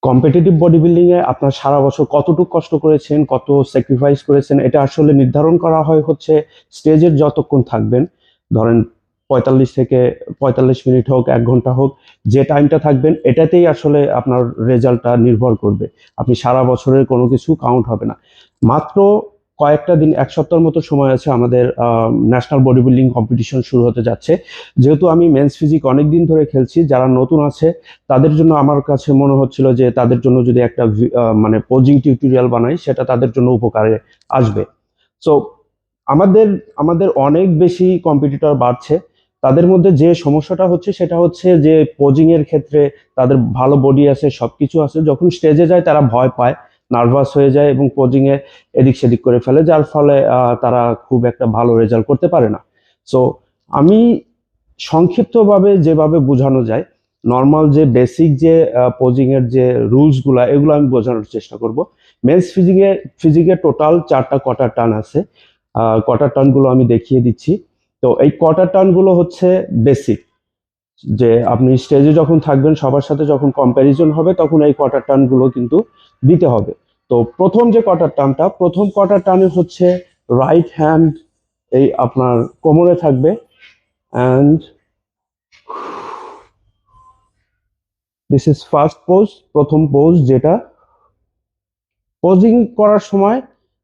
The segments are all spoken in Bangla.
কম্পিটিটিভ বডি বিল্ডিং এ আপনার সারা বছর কতটুকু কষ্ট করেছেন, কত স্যাক্রিফাইস করেছেন, এটা আসলে নির্ধারণ করা হয় হচ্ছে স্টেজের যতক্ষণ থাকবেন। ধরেন 45 মিনিট হোক, 1 ঘন্টা হোক, যে টাইমটা থাকবেন এটাতেই আসলে আপনার রেজাল্টটা নির্ভর করবে। আপনি সারা বছরের কোনো কিছু কাউন্ট হবে না। মাত্র কয়েকটা দিন, 1 সপ্তাহের মতো সময় আছে আমাদের ন্যাশনাল বডি বিল্ডিং কম্পিটিশন শুরু হতে যাচ্ছে। যেহেতু আমি মেন্স ফিজিক অনেক দিন ধরে খেলছি, যারা নতুন আছে তাদের জন্য আমার কাছে মনে হচ্ছিল যে তাদের জন্য যদি একটা মানে পোজিং টিউটোরিয়াল বানাই, সেটা তাদের জন্য উপকারে আসবে। সো আমাদের আমাদের অনেক বেশি কম্পিটিটর বাড়ছে। তাদের মধ্যে যে সমস্যাটা হচ্ছে সেটা হচ্ছে যে পোজিং এর ক্ষেত্রে তাদের ভালো বডি আছে, সবকিছু আছে, যখন স্টেজে যায় তারা ভয় পায়, নার্ভাস হয়ে যায় এবং পোজিং এ এদিক সেদিক করে ফেলে, যার ফলে তারা খুব একটা ভালো রেজাল্ট করতে পারে না। সো আমি সংক্ষিপ্তভাবে যেভাবে বোঝানো যায়, নর্মাল যে বেসিক যে পোজিং এর যে রুলস গুলা, এগুলো আমি বোঝানোর চেষ্টা করব। মেন্স ফিজিকে টোটাল 4টা কোয়ার্টার টার্ন আছে। কোয়ার্টার টার্ন গুলো আমি দেখিয়ে দিচ্ছি। তো এই কোয়ার্টার টার্ন গুলো হচ্ছে বেসিক, যে আপনি স্টেজে যখন থাকবেন, সবার সাথে যখন কম্প্যারিজন হবে, তখন এই কোয়ার্টার টার্ন গুলো কিন্তু দিতে হবে। তো প্রথম যে প্রথম কোয়ার্টার টার্নে হচ্ছে রাইট হ্যান্ড এই আপনার কোমরে থাকবে, and this is first pose, প্রথম পোজ। যেটা পোজিং করার সময়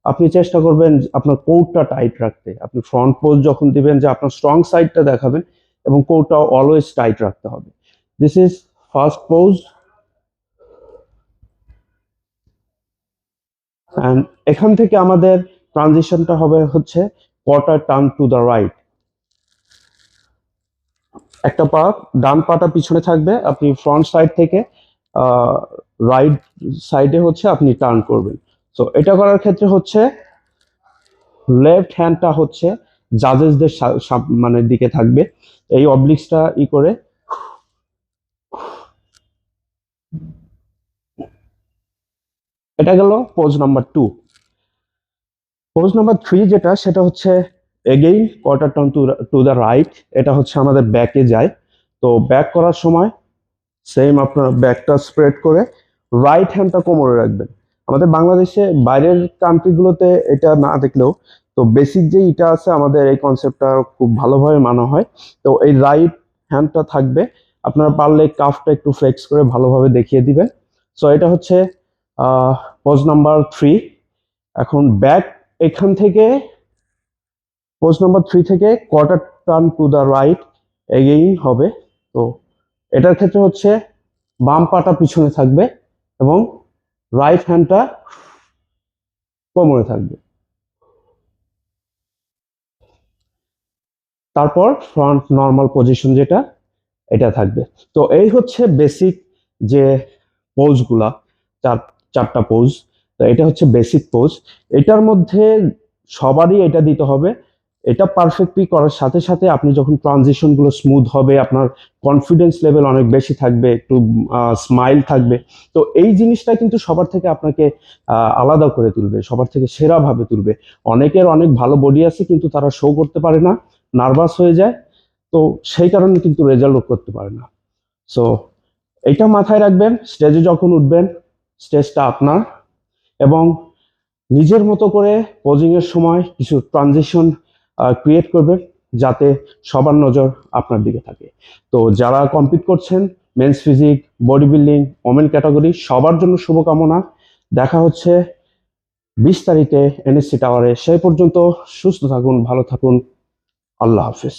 আপনি চেষ্টা করবেন আপনার কোরটা টাইট রাখতে। আপনি ফ্রন্ট পোজ যখন দিবেন, যে আপনার স্ট্রং সাইডটা দেখাবেন এবং কোরটা অলওয়েজ টাইট রাখতে হবে। This is first pose, and এখান থেকে আমাদের ট্রানজিশনটা হবে হচ্ছে quarter turn to the right. একটা পা, ডান পাটা পিছনে থাকবে, আপনি ফ্রন্ট সাইড থেকে রাইট সাইডে হচ্ছে আপনি টার্ন করবেন। তো এটা করার ক্ষেত্রে হচ্ছে লেফট হ্যান্ডটা হচ্ছে জাজেসদের মানে দিকে থাকবে, এই অবলিক্সটা করে। এটা গেল পোজ নাম্বার 2। পোজ নাম্বার 3 যেটা, সেটা হচ্ছে again quarter turn to the right. এটা হচ্ছে আমাদের ব্যাকে যায়। তো ব্যাক করার সময় সেম আপনার ব্যাকটা স্প্রেড করে রাইট হ্যান্ডটা কোমরে রাখবেন। আমাদের বাংলাদেশে বাইরের কান্ট্রিগুলোতে এটা না দেখলেও, তো বেসিক যে এটা আছে, আমাদের এই কনসেপ্টটা খুব ভালোভাবে মানা হয়। তো এই রাইট হ্যান্ডটা থাকবে, আপনারা পারলে কাফটা একটু ফ্লেক্স করে ভালোভাবে দেখিয়ে দিবেন। সো এটা হচ্ছে পোজ নাম্বার 3। এখন ব্যাক এখান থেকে পোজ নাম্বার 3 থেকে quarter turn to the right again হবে। তো এটার ক্ষেত্রে হচ্ছে বাম পাটা পিছনে থাকবে এবং রাইট হ্যান্ডটা কোমরে থাকবে। তারপর ফ্রন্ট নর্মাল পজিশন যেটা, এটা থাকবে। তো এই হচ্ছে বেসিক যে পোজগুলা, 4টা পোজ। তো এটা হচ্ছে বেসিক পোজ। এটার মধ্যে সবারই এটা দিতে হবে। এটা পারফেক্টলি করার সাথে সাথে আপনি যখন ট্রানজিশন গুলো স্মুথ হবে, আপনার কনফিডেন্স লেভেল অনেক বেশি থাকবে, একটু স্মাইল থাকবে। তো এই জিনিসটা কিন্তু সবার থেকে আপনাকে আলাদা করে তুলবে, সবার থেকে সেরা ভাবে তুলবে। অনেকের অনেক ভালো বডি আছে কিন্তু তারা শো করতে পারে না, নার্ভাস হয়ে যায়, তো সেই কারণে কিন্তু রেজাল্ট করতে পারে না। সো এটা মাথায় রাখবেন, স্টেজে যখন উঠবেন, স্টেজটা আপনার, এবং নিজের মতো করে পোজিং এর সময় কিছু ট্রানজিশন ক্রিয়েট করবেন যাতে সবার নজর আপনার দিকে থাকে। তো যারা কম্পিট করছেন, men's physique, body building, women category, সবার জন্য শুভকামনা। দেখা হচ্ছে 20 তারিখে NSC টাওয়ারে। সেই পর্যন্ত সুস্থ থাকুন, ভালো থাকুন। আল্লাহ হাফিজ।